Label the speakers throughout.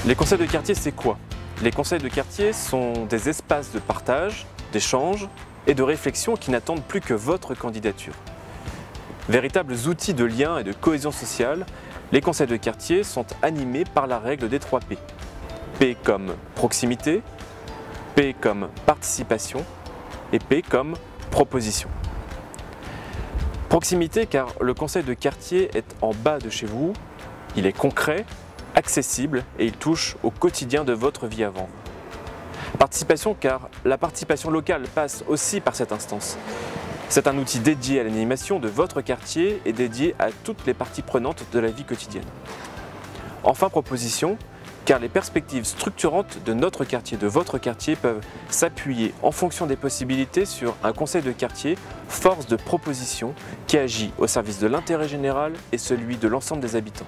Speaker 1: Les conseils de quartier, c'est quoi? Les conseils de quartier sont des espaces de partage, d'échange et de réflexion qui n'attendent plus que votre candidature. Véritables outils de lien et de cohésion sociale, les conseils de quartier sont animés par la règle des 3 P. P comme proximité, P comme participation et P comme proposition. Proximité car le conseil de quartier est en bas de chez vous, il est concret, accessible et il touche au quotidien de votre vie avant. Participation car la participation locale passe aussi par cette instance. C'est un outil dédié à l'animation de votre quartier et dédié à toutes les parties prenantes de la vie quotidienne. Enfin, proposition, car les perspectives structurantes de notre quartier, de votre quartier, peuvent s'appuyer en fonction des possibilités sur un conseil de quartier, force de proposition, qui agit au service de l'intérêt général et celui de l'ensemble des habitants.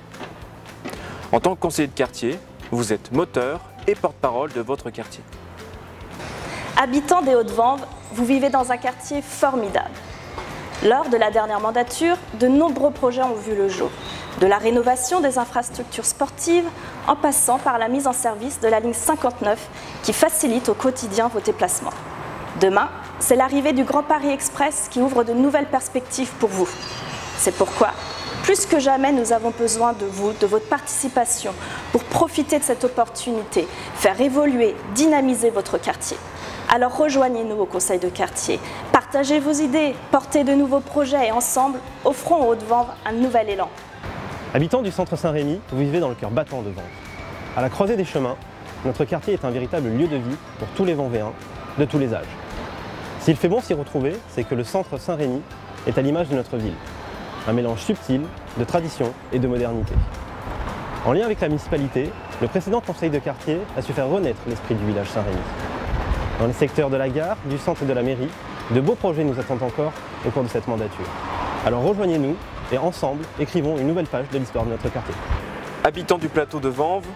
Speaker 1: En tant que conseiller de quartier, vous êtes moteur et porte-parole de votre quartier.
Speaker 2: Habitant des Hauts-de-Vanves, vous vivez dans un quartier formidable. Lors de la dernière mandature, de nombreux projets ont vu le jour. De la rénovation des infrastructures sportives, en passant par la mise en service de la ligne 59 qui facilite au quotidien vos déplacements. Demain, c'est l'arrivée du Grand Paris Express qui ouvre de nouvelles perspectives pour vous. C'est pourquoi, plus que jamais, nous avons besoin de vous, de votre participation pour profiter de cette opportunité, faire évoluer, dynamiser votre quartier. Alors rejoignez-nous au conseil de quartier, partagez vos idées, portez de nouveaux projets et ensemble, offrons aux Hauts-de-Vanves un nouvel élan.
Speaker 3: Habitants du centre Saint-Rémy, vous vivez dans le cœur battant de Vanves. À la croisée des chemins, notre quartier est un véritable lieu de vie pour tous les Vanvéens, de tous les âges. S'il fait bon s'y retrouver, c'est que le centre Saint-Rémy est à l'image de notre ville. Un mélange subtil de tradition et de modernité. En lien avec la municipalité, le précédent conseil de quartier a su faire renaître l'esprit du village Saint-Rémy. Dans les secteurs de la gare, du centre et de la mairie, de beaux projets nous attendent encore au cours de cette mandature. Alors rejoignez-nous et ensemble, écrivons une nouvelle page de l'histoire de notre quartier.
Speaker 1: Habitants du plateau de Vanves,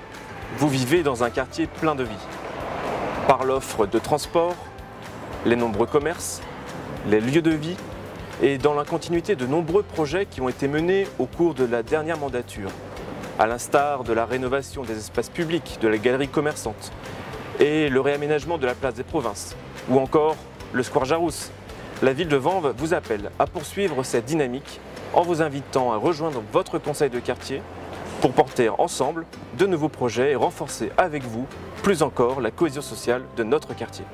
Speaker 1: vous vivez dans un quartier plein de vie. Par l'offre de transport, les nombreux commerces, les lieux de vie et dans la continuité de nombreux projets qui ont été menés au cours de la dernière mandature, à l'instar de la rénovation des espaces publics, de la galerie commerçante et le réaménagement de la place des Provinces, ou encore le square Jarousse. La ville de Vanves vous appelle à poursuivre cette dynamique en vous invitant à rejoindre votre conseil de quartier pour porter ensemble de nouveaux projets et renforcer avec vous, plus encore, la cohésion sociale de notre quartier.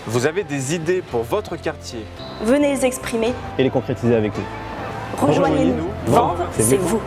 Speaker 1: Vous avez des idées pour votre quartier?
Speaker 2: Venez les exprimer
Speaker 3: et les concrétiser avec nous.
Speaker 2: Rejoignez-nous, Vanves, c'est vous.